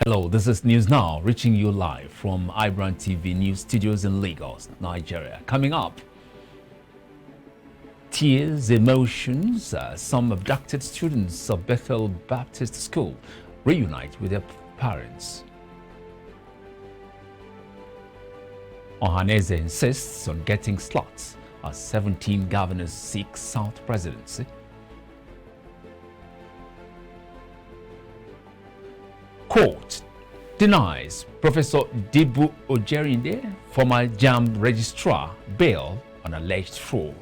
Hello, this is News Now, reaching you live from iBrandTV News Studios in Lagos, Nigeria. Coming up, tears, emotions, some abducted students of BETHEL Baptist School reunite with their parents. Ohaneze insists on getting slots as 17 governors seek South Presidency. Court denies Professor Dibu OJERINDE, former JAMB registrar, bail on alleged fraud.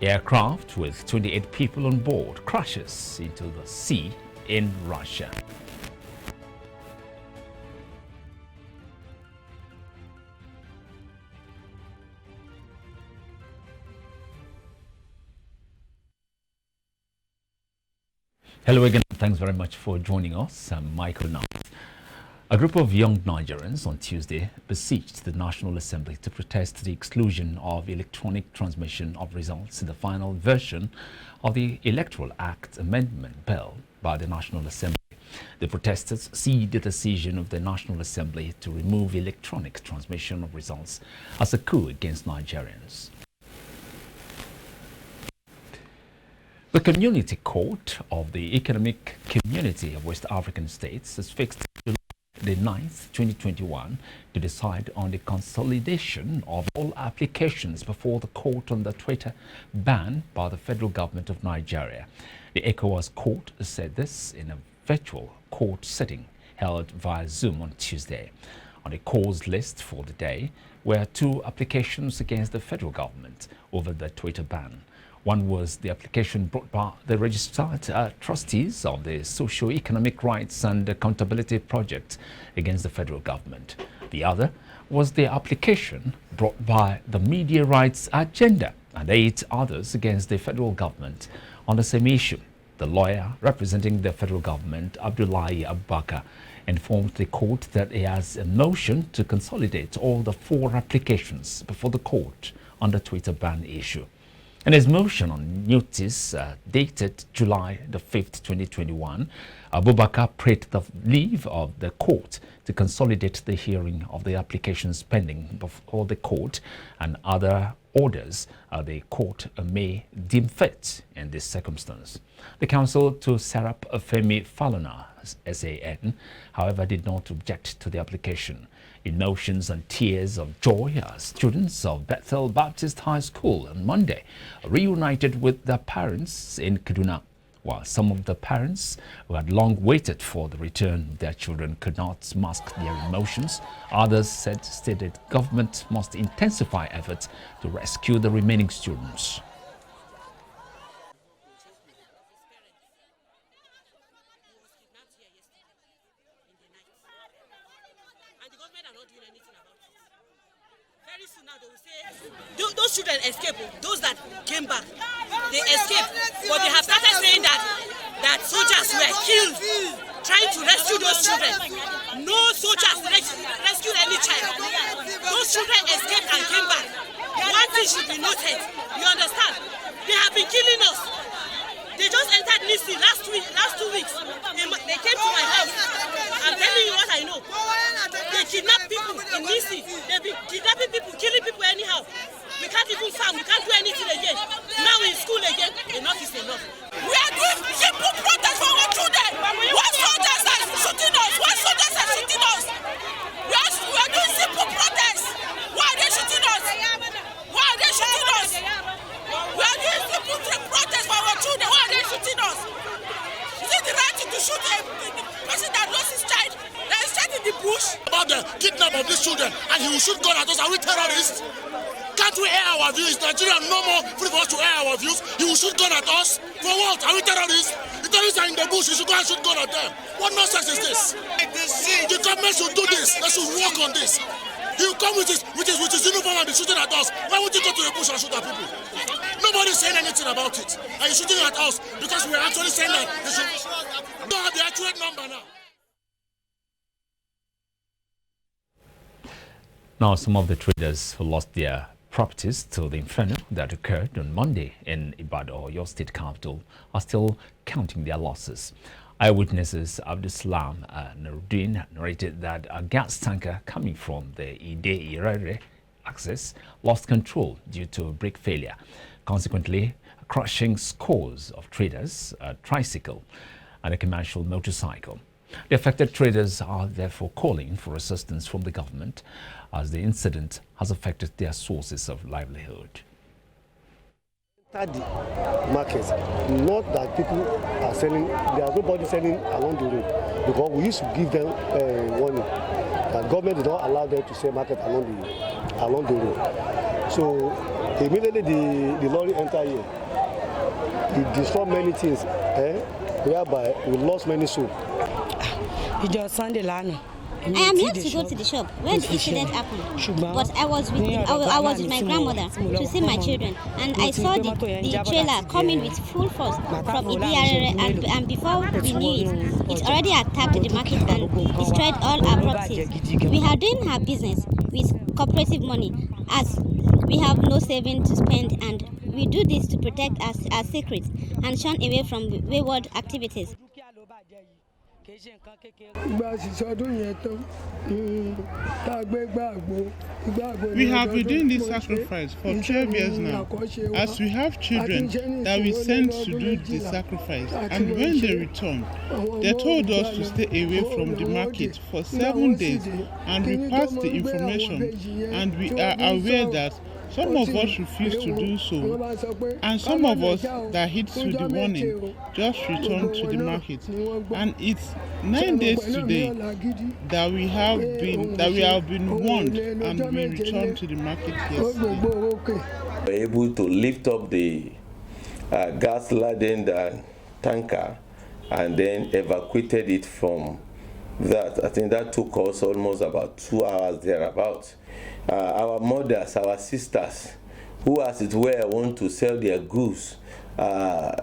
Aircraft with 28 people on board crashes into the sea in Russia. Hello again, thanks very much for joining us. I'm Michael now. A group of young Nigerians on Tuesday besieged the National Assembly to protest the exclusion of electronic transmission of results in the final version of the Electoral Act Amendment Bill by the National Assembly. The protesters see the decision of the National Assembly to remove electronic transmission of results as a coup against Nigerians. The Community Court of the Economic Community of West African States has fixed July the 9th, 2021 to decide on the consolidation of all applications before the court on the Twitter ban by the federal government of Nigeria. The ECOWAS court said this in a virtual court setting held via Zoom on Tuesday. On the cause list for the day were 2 applications against the federal government over the Twitter ban. One was the application brought by the registered trustees of the Socio-Economic Rights and Accountability Project against the federal government. The other was the application brought by the Media Rights Agenda and 8 others against the federal government on the same issue. The lawyer representing the federal government, Abdullahi Abubakar, informed the court that he has a motion to consolidate all the 4 applications before the court on the Twitter ban issue. In his motion on notice dated July the 5th, 2021, Abubakar prayed the leave of the court to consolidate the hearing of the applications pending before the court and other orders the court may deem fit in this circumstance. The counsel to Serap Femi Falana, SAN, however, did not object to the application. Emotions and tears of joy as students of BETHEL Baptist High School on Monday reunited with their parents in Kaduna. While some of the parents who had long waited for the return of their children could not mask their emotions, others stated government must intensify efforts to rescue the remaining students. Those children escaped. Those that came back, they escaped. But they have started saying that soldiers were killed trying to rescue those children. No soldiers rescued any child. Those children escaped and came back. One thing should be noted. You understand? They have been killing us. They just entered Nisi last 2 weeks. They came to my house. I'm telling you what I know. They kidnap people in Nisi. They've been kidnapping people, killing people anyhow. We can't even farm, we can't do anything again. Now in school again, enough is enough. We are doing simple protest for our children. What soldiers are shooting us? What soldiers are shooting us? We are doing simple protest. Why are they shooting us? Why are they shooting us? We are doing simple protest for our children. Why are they shooting us? Is it the right thing to shoot a person that lost his child? That is shot in the bush? About the kidnap of these children and he will shoot gun at us. Are we terrorists? Can't we air our views? Is Nigeria no more free for us to air our views? He will shoot gun at us? For what? Are we terrorists? The terrorists are in the bush. You should go and shoot gun at them. What nonsense is this? The government should do this. They should work on this. He will come with his uniform and be shooting at us. Why would you go to the bush and shoot at people? Nobody's saying anything about it. And he's shooting at us because we're actually saying that they should don't have the accurate number now. Now, some of the traders who lost their properties to the inferno that occurred on Monday in Ibadan, your state capital, are still counting their losses. Eyewitnesses Abdulsalam Nuruddin narrated that a gas tanker coming from the Ide-Irere axis lost control due to a brake failure, consequently crushing scores of traders, a tricycle and a commercial motorcycle. The affected traders are therefore calling for assistance from the government as the incident has affected their sources of livelihood. The markets, not that people are selling, there's nobody selling along the road, because we used to give them warning that government did not allow them to sell market along the road. So immediately the lorry entered here, it destroyed many things, whereby we lost many souls. It's just Sunday lana. I am here to go to the shop where the incident happened, but I was with my grandmother to see my children, and I saw the trailer coming with full force from Ide-Irere, and before we knew it already attacked the market and destroyed all our properties. We are doing our business with cooperative money, as we have no saving to spend, and we do this to protect our secrets and shun away from wayward activities. We have been doing this sacrifice for 12 years now, as we have children that we send to do the sacrifice, and when they return, they told us to stay away from the market for 7 days, and we passed the information, and we are aware that some of us refused to do so, and some of us that hit to the warning just returned to the market. And it's 9 days today that we have been warned, and we returned to the market yesterday. We were able to lift up the gas-laden tanker and then evacuated it from that. I think that took us almost about 2 hours thereabouts. Our mothers, our sisters, who as it were want to sell their goods,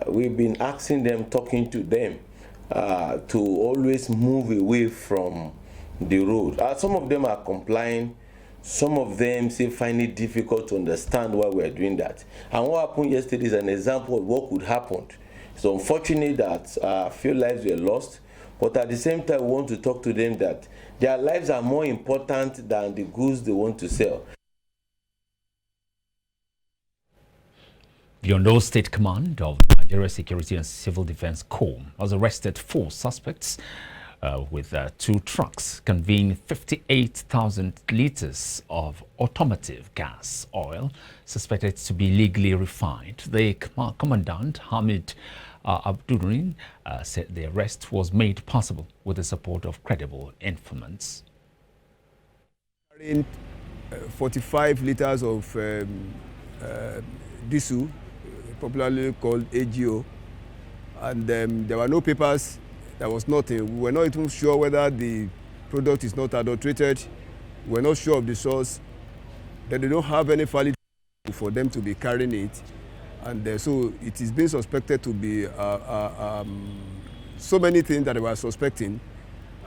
we've been asking them, talking to them, to always move away from the road. Some of them are complying, some of them find it difficult to understand why we're doing that. And what happened yesterday is an example of what could happen. It's unfortunate that a few lives were lost, but at the same time, we want to talk to them that their lives are more important than the goods they want to sell. The Ondo State Command of Nigeria Security and Civil Defense Corps has arrested 4 suspects with 2 trucks conveying 58,000 liters of automotive gas oil suspected to be illegally refined. The Commandant, Hamid ABDUCTION, said the arrest was made possible with the support of credible informants. 45 liters of diesel, popularly called AGO, and there were no papers. There was nothing. We were not even sure whether the product is not adulterated. We were not sure of the source. That they don't have any valid for them to be carrying it, and so it is being suspected to be so many things that they were suspecting,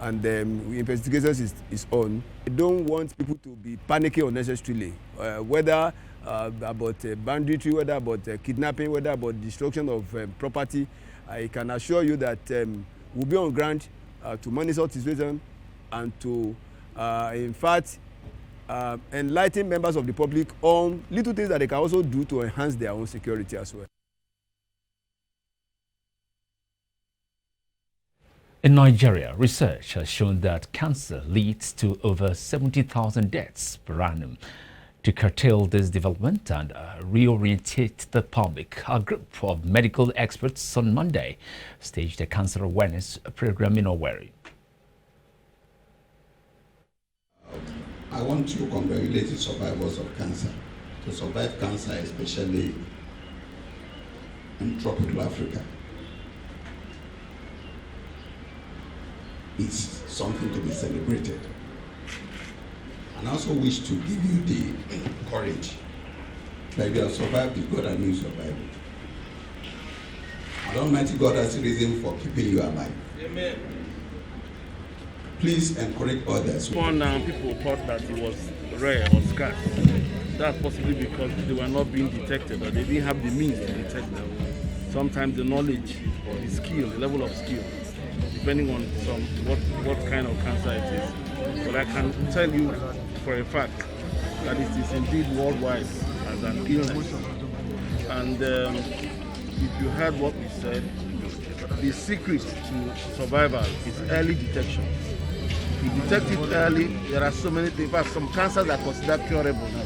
and investigations is on. I don't want people to be panicking unnecessarily, whether about banditry, whether about kidnapping, whether about destruction of property. I can assure you that we'll be on ground to monitor the situation and to, in fact, enlighten members of the public on little things that they can also do to enhance their own security as well. In Nigeria, research has shown that cancer leads to over 70,000 deaths per annum. To curtail this development and reorientate the public, a group of medical experts on Monday staged a cancer awareness program in OWERRI. I want to congratulate the survivors of cancer. To survive cancer, especially in tropical Africa, it's something to be celebrated. And I also wish to give you the courage that you have survived the God and you survived it. And Almighty God has a reason for keeping you alive. Amen. Please encourage others. People thought that it was rare or scarce. That's possibly because they were not being detected, or they didn't have the means to detect them. Sometimes the knowledge or the skill, the level of skill depending on what kind of cancer it is. But I can tell you for a fact that it is indeed worldwide as an illness. And if you heard what we said, the secret to survival is early detection. If you detect it early, there are so many things. In fact, some cancers are considered curable now.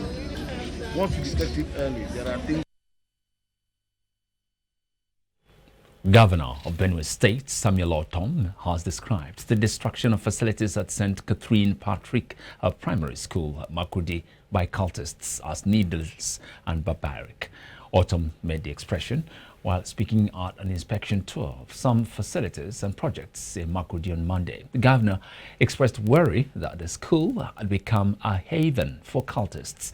Once you detect it early, there are things. Governor of Benue State, Samuel ORTOM, has described the destruction of facilities at St. Catherine Patrick Primary School, MAKURDI, by cultists as needless and barbaric. ORTOM made the expression while speaking at an inspection tour of some facilities and projects in MAKURDI on Monday. The governor expressed worry that the school had become a haven for cultists.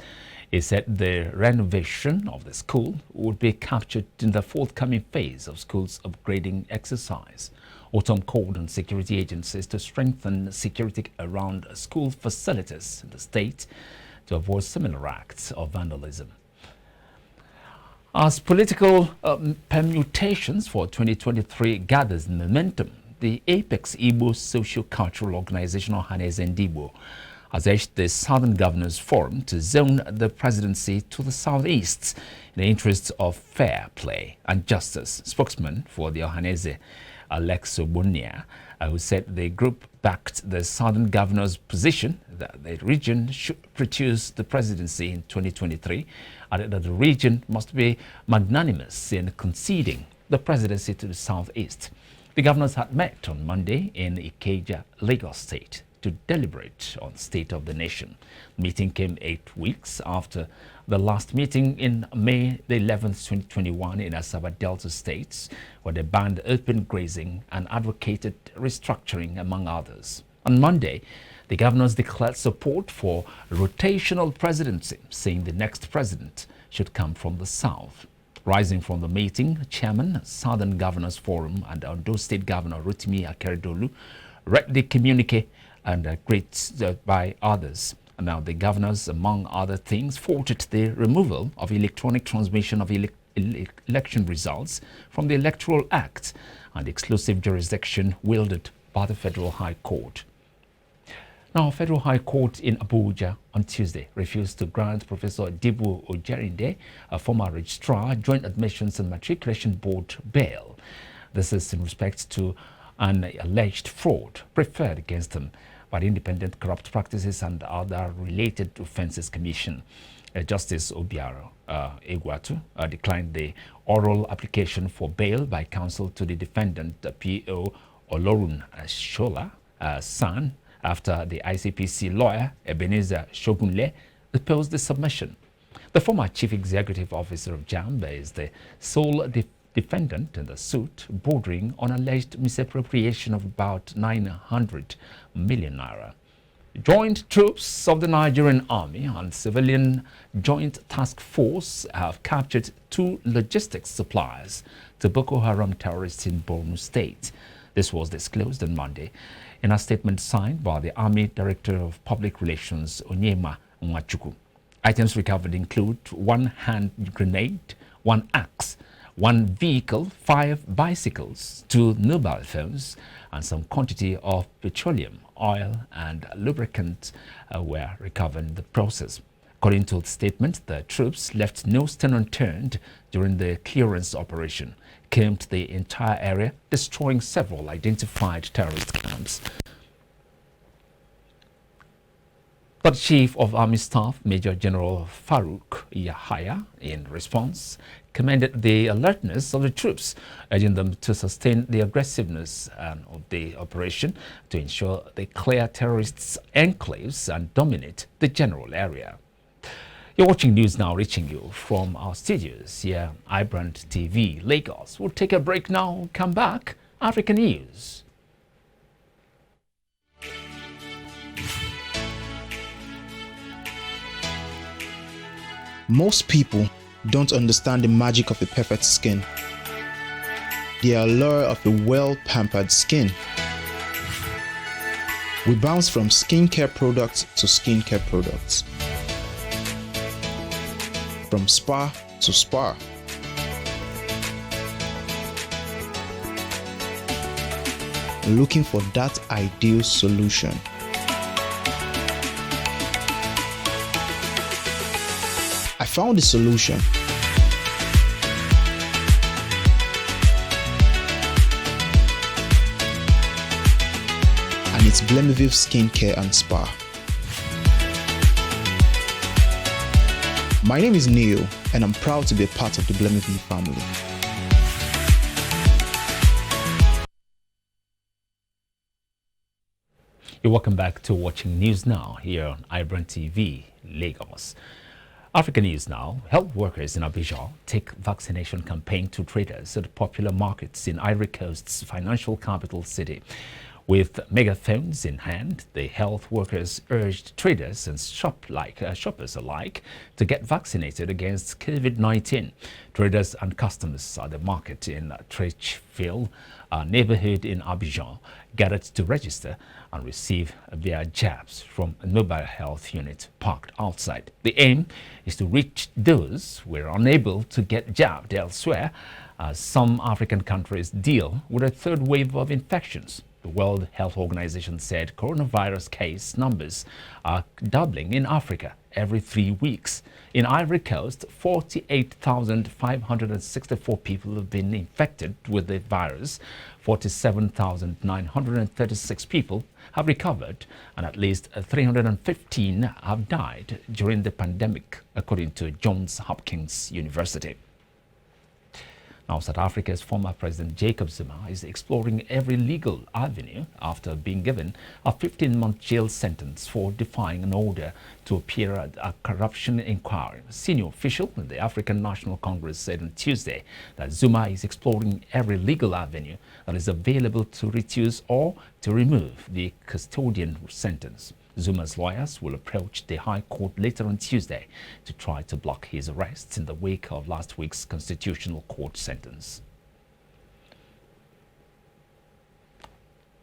He said the renovation of the school would be captured in the forthcoming phase of school's upgrading exercise. ORTOM called on security agencies to strengthen security around school facilities in the state to avoid similar acts of vandalism. As political permutations for 2023 gathers momentum, the Apex Igbo Socio-Cultural Organization OHANEZE has urged the Southern Governors Forum to zone the presidency to the southeast in the interests of fair play and justice. Spokesman for the Ohaneze, Alex Obonia, who said the group backed the Southern Governors' position that the region should produce the presidency in 2023, added that the region must be magnanimous in conceding the presidency to the southeast. The governors had met on Monday in Ikeja, Lagos State, to deliberate on the state of the nation. The meeting came 8 weeks after the last meeting in May the 11th, 2021 in Asaba Delta States, where they banned open grazing and advocated restructuring, among others. On Monday, the governors declared support for rotational presidency, saying the next president should come from the south. Rising from the meeting, Chairman, Southern Governors Forum and Ondo State Governor Rotimi Akeredolu read the communique and greeted by others. And now the governors, among other things, faulted the removal of electronic transmission of election results from the Electoral Act and exclusive jurisdiction wielded by the Federal High Court. Now, Federal High Court in Abuja on Tuesday refused to grant Professor Dibu OJERINDE, a former registrar, Joint Admissions and Matriculation Board, bail. This is in respect to an alleged fraud preferred against him by the Independent Corrupt Practices and Other Related Offences Commission. Justice Obiaro Egwatu declined the oral application for bail by counsel to the defendant, P.O. Olorun Shola San, after the ICPC lawyer, Ebenezer Shogunle, opposed the submission. The former Chief Executive Officer of JAMB is the sole defendant in the suit, bordering on alleged misappropriation of about 900 million naira. Joint troops of the Nigerian Army and Civilian Joint Task Force have captured 2 logistics suppliers to Boko Haram terrorists in Borno State. This was disclosed on Monday in a statement signed by the Army Director of Public Relations, Onyema Nwachukwu. Items recovered include 1 hand grenade, 1 axe, 1 vehicle, 5 bicycles, 2 mobile phones, and some quantity of petroleum, oil, and lubricant were recovered in the process. According to the statement, the troops left no stone unturned during the clearance operation, combed the entire area, destroying several identified terrorist camps. The Chief of Army Staff, Major General Farouk Yahaya, in response, commended the alertness of the troops, urging them to sustain the aggressiveness of the operation to ensure they clear terrorists' enclaves and dominate the general area. You're watching news now reaching you from our studios here, iBrandTV, Lagos. We'll take a break now, come back, African News. Most people don't understand the magic of a perfect skin, the allure of a well-pampered skin. We bounce from skincare products to skincare products, from spa to spa. looking for that ideal solution. I found the solution. And it's Blemiville Skincare and Spa. My name is Neil, and I'm proud to be a part of the Blemiville family. You're welcome back to watching News Now here on iBrandTV, Lagos. African News Now. Health workers in Abidjan take vaccination campaign to traders at popular markets in Ivory Coast's financial capital city. With megaphones in hand, the health workers urged traders and shoppers alike to get vaccinated against COVID-19. Traders and customers at the market in Trecheville, a neighborhood in Abidjan, gathered to register and receive their jabs from a mobile health unit parked outside. The aim is to reach those who are unable to get jabbed elsewhere, as some African countries deal with a third wave of infections. The World Health Organization said coronavirus case numbers are doubling in Africa every 3 weeks. In Ivory Coast, 48,564 people have been infected with the virus. 47,936 people have recovered, and at least 315 have died during the pandemic, according to Johns Hopkins University. Now, South Africa's former President Jacob Zuma is exploring every legal avenue after being given a 15-month jail sentence for defying an order to appear at a corruption inquiry. A senior official in the African National Congress said on Tuesday that Zuma is exploring every legal avenue that is available to reduce or to remove the custodian sentence. Zuma's lawyers will approach the High Court later on Tuesday to try to block his arrest in the wake of last week's Constitutional Court sentence.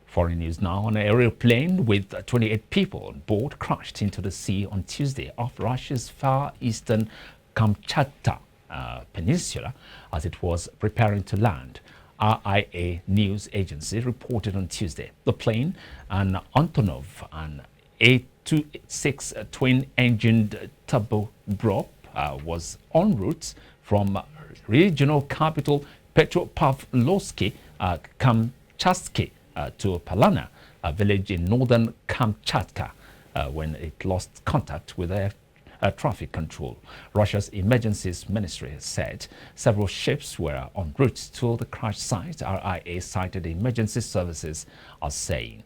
Foreign news now. An aeroplane with 28 people on board crashed into the sea on Tuesday off Russia's far eastern Kamchatka peninsula as it was preparing to land. RIA news agency reported on Tuesday. The plane, an Antonov and A286 twin-engined turboprop, was en route from regional capital Petropavlovsky, Kamchatsky, to Palana, a village in northern Kamchatka, when it lost contact with air traffic control. Russia's emergencies ministry said several ships were en route to the crash site. RIA cited emergency services as saying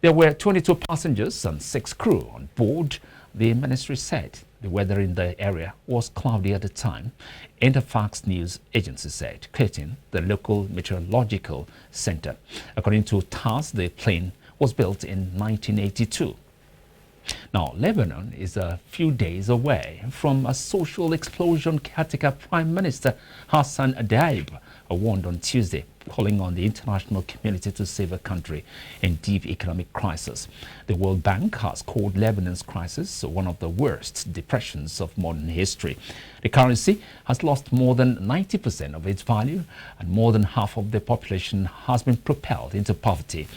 there were 22 passengers and 6 crew on board. The ministry said the weather in the area was cloudy at the time. Interfax news agency said, quoting the local meteorological center. According to TASS, the plane was built in 1982. Now, Lebanon is a few days away from a social explosion. Caretaker Prime Minister Hassan Diab warned on Tuesday, calling on the international community to save a country in deep economic crisis. The World Bank has called Lebanon's crisis one of the worst depressions of modern history. The currency has lost more than 90% of its value, and more than half of the population has been propelled into poverty.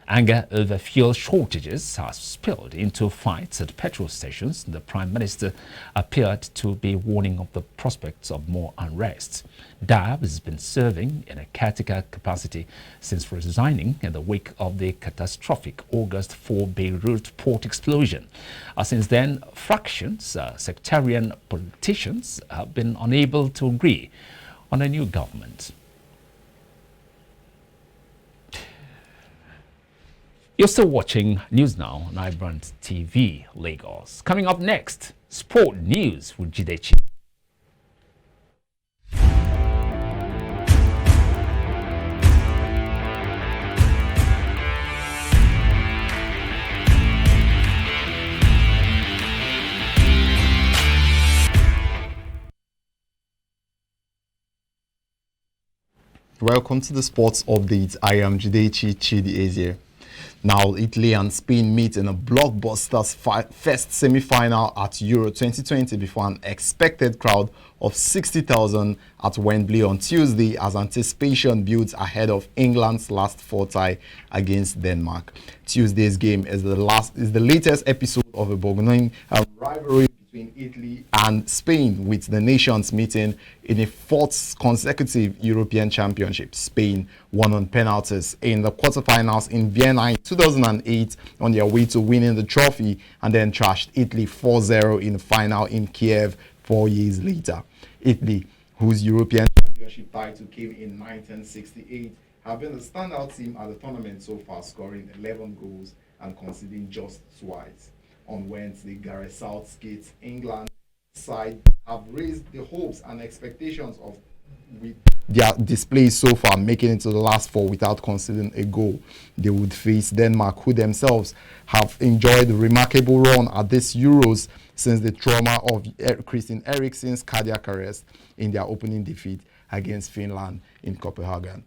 Anger over fuel shortages has spilled into fights at petrol stations. The Prime Minister appeared to be warning of the prospects of more unrest. Diab has been serving in a caretaker capacity since resigning in the wake of the catastrophic August 4 Beirut port explosion. Since then, fractions, sectarian politicians have been unable to agree on a new government. You're still watching News Now on iBrandTV, Lagos. Coming up next, sport news with Jidechi. Welcome to the sports update. I am Jidechi Chidieze. Now, Italy and Spain meet in a blockbuster first semi-final at Euro 2020 before an expected crowd of 60,000 at Wembley on Tuesday, as anticipation builds ahead of England's last fortnight against Denmark. Tuesday's game is the latest episode of a burgeoning rivalry between Italy and Spain, with the nations meeting in a fourth consecutive European Championship. Spain won on penalties in the quarterfinals in Vienna in 2008 on their way to winning the trophy, and then trashed Italy 4-0 in the final in Kiev 4 years later. Italy, whose European Championship title came in 1968, have been the standout team at the tournament so far, scoring 11 goals and conceding just twice. On Wednesday, Gareth Southgate's England side have raised the hopes and expectations of with their display so far, making it to the last four without conceding a goal. They would face Denmark, who themselves have enjoyed a remarkable run at this Euros since the trauma of Christian Eriksen's cardiac arrest in their opening defeat against Finland in Copenhagen.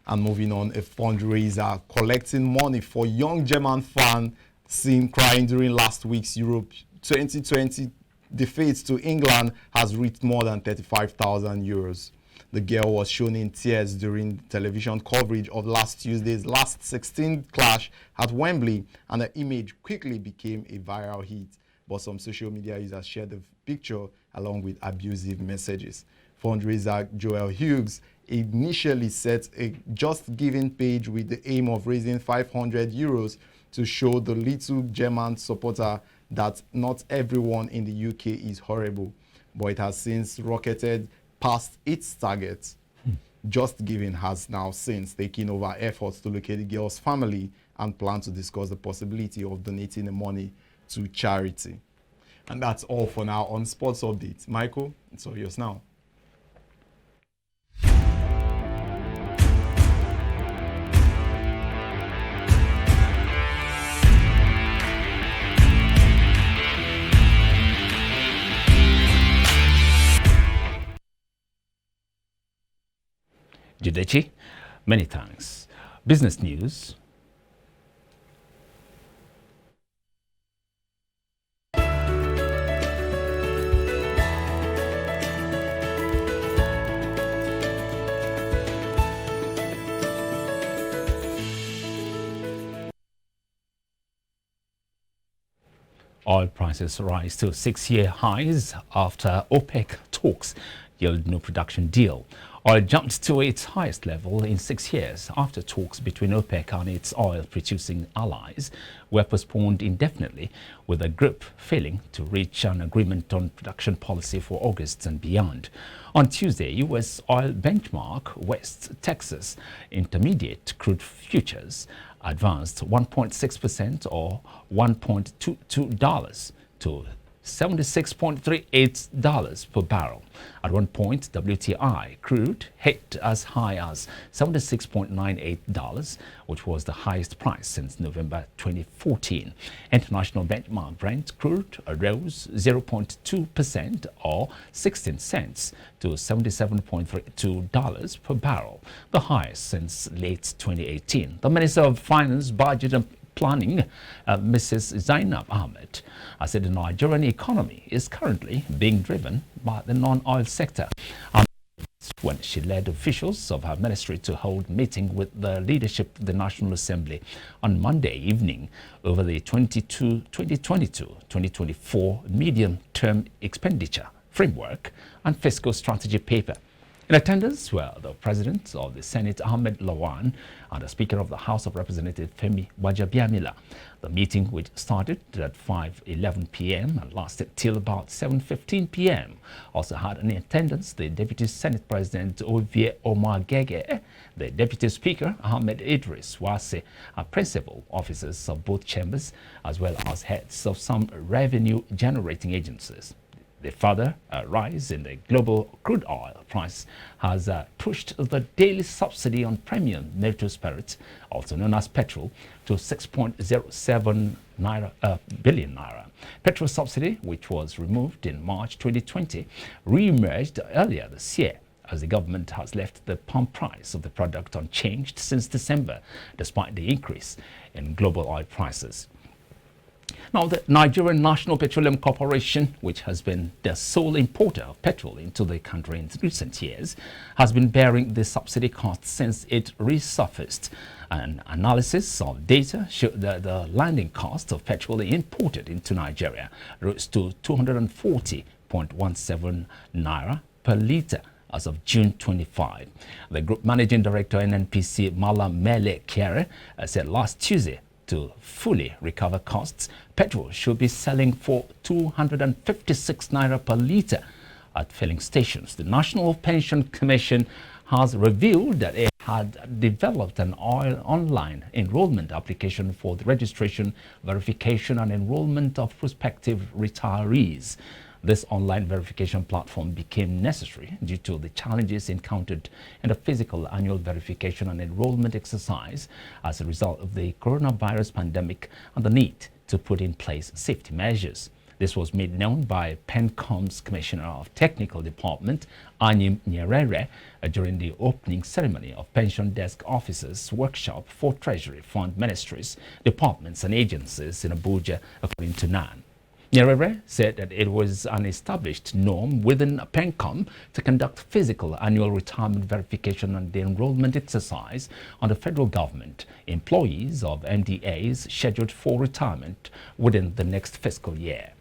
And moving on, a fundraiser collecting money for young German fan seen crying during last week's Europe 2020 defeat to England has reached more than 35,000 euros. The girl was shown in tears during television coverage of last Tuesday's last 16th clash at Wembley, and the image quickly became a viral hit. But some social media users shared the picture along with abusive messages. Fundraiser Joel Hughes initially set a Just Giving page with the aim of raising 500 euros to show the little German supporter that not everyone in the UK is horrible, but it has since rocketed past its target. Just Giving has now since taken over efforts to locate the girl's family and plan to discuss the possibility of donating the money to charity. And that's all for now on Sports Updates. Michael, it's all yours now. Judechi, many thanks. Business news. Oil prices rise to 6-year highs after OPEC talks yield no production deal. Oil jumped to its highest level in 6 years after talks between OPEC and its oil-producing allies were postponed indefinitely, with the group failing to reach an agreement on production policy for August and beyond. On Tuesday, U.S. oil benchmark West Texas Intermediate crude futures advanced 1.6% or $1.22 to $76.38 per barrel. At one point, WTI crude hit as high as $76.98, which was the highest price since November 2014. International benchmark Brent crude rose 0.2% or 16 cents to $77.32 per barrel, the highest since late 2018. The Minister of Finance, Budget and Planning, Mrs. Zainab Ahmed, said the Nigerian economy is currently being driven by the non-oil sector. When she led officials of her ministry to hold a meeting with the leadership of the National Assembly on Monday evening over the 2022-2024 medium-term expenditure framework and fiscal strategy paper. In attendance were the President of the Senate, Ahmed Lawan, and the Speaker of the House of Representatives, Femi Gbajabiamila. The meeting, which started at 5:11 p.m. and lasted till about 7:15 p.m., also had in attendance the Deputy Senate President, Ovie Omagege, the Deputy Speaker, Ahmed Idris Wase, and principal officers of both chambers, as well as heads of some revenue-generating agencies. The further rise in the global crude oil price has pushed the daily subsidy on premium motor spirits, also known as petrol, to 6.07 billion naira. Petrol subsidy, which was removed in March 2020, re-emerged earlier this year as the government has left the pump price of the product unchanged since December, despite the increase in global oil prices. Now, the Nigerian National Petroleum Corporation, which has been the sole importer of petrol into the country in recent years, has been bearing the subsidy costs since it resurfaced. An analysis of data showed that the landing cost of petrol imported into Nigeria rose to 240.17 naira per litre as of June 25. The Group Managing Director NNPC Malam Mele Kiere said last Tuesday to fully recover costs, petrol should be selling for 256 naira per litre at filling stations. The National Pension Commission has revealed that it had developed an online enrollment application for the registration, verification and enrollment of prospective retirees. This online verification platform became necessary due to the challenges encountered in the physical annual verification and enrollment exercise as a result of the coronavirus pandemic and the need to put in place safety measures. This was made known by PENCOM's Commissioner of Technical Department, Anyim Nyerere, during the opening ceremony of Pension Desk Officers Workshop for Treasury Fund Ministries, departments and agencies in Abuja, according to NAN. Nyerere said that it was an established norm within PENCOM to conduct physical annual retirement verification and the enrollment exercise on the federal government employees of MDAs scheduled for retirement within the next fiscal year.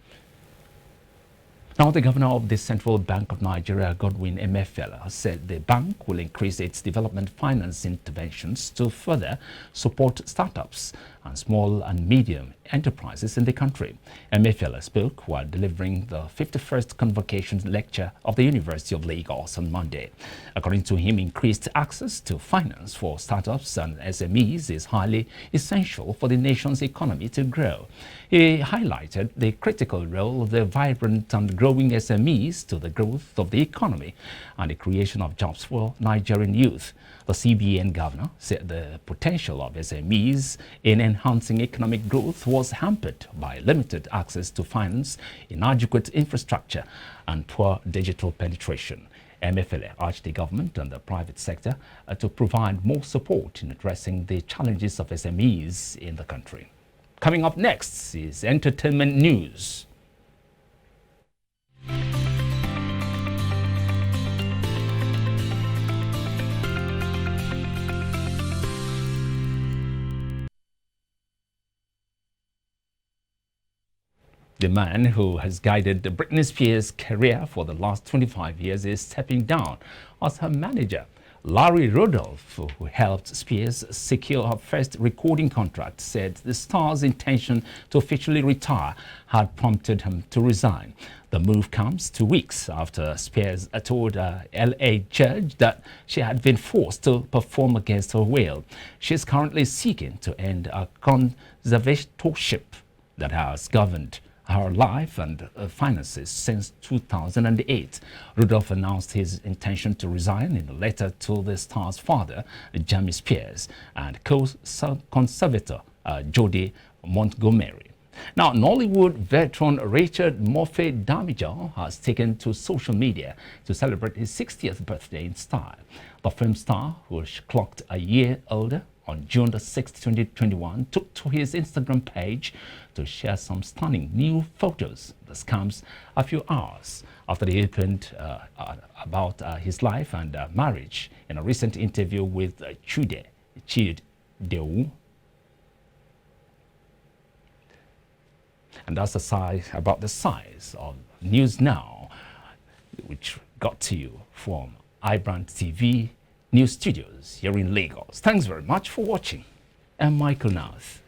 Now, the governor of the Central Bank of Nigeria, Godwin Emefiele, said the bank will increase its development finance interventions to further support startups and small and medium enterprises in the country. Emefiele spoke while delivering the 51st convocation lecture of the University of Lagos on Monday. According to him, increased access to finance for startups and SMEs is highly essential for the nation's economy to grow. He highlighted the critical role of the vibrant and growing SMEs to the growth of the economy and the creation of jobs for Nigerian youth. The CBN governor said the potential of SMEs in enhancing economic growth was hampered by limited access to finance, inadequate infrastructure, and poor digital penetration. Emefiele urged the government and the private sector to provide more support in addressing the challenges of SMEs in the country. Coming up next is entertainment news. The man who has guided Britney Spears' career for the last 25 years is stepping down as her manager. Larry Rudolph, who helped Spears secure her first recording contract, said the star's intention to officially retire had prompted him to resign. The move comes 2 weeks after Spears told a LA judge that she had been forced to perform against her will. She is currently seeking to end a conservatorship that has governed her life and finances since 2008. Rudolph announced his intention to resign in a letter to the star's father, Jamie Spears, and co-conservator Jody Montgomery. Now, Nollywood veteran Richard Murphy Damijo has taken to social media to celebrate his 60th birthday in style. The film star, who clocked a year older on June the 6th, 2021, took to his Instagram page to share some stunning new photos. This comes a few hours after he opened about his life and marriage in a recent interview with Chideu. And that's about the size of News Now, which got to you from iBrandTV News Studios here in Lagos. Thanks very much for watching. I'm Michael Nath.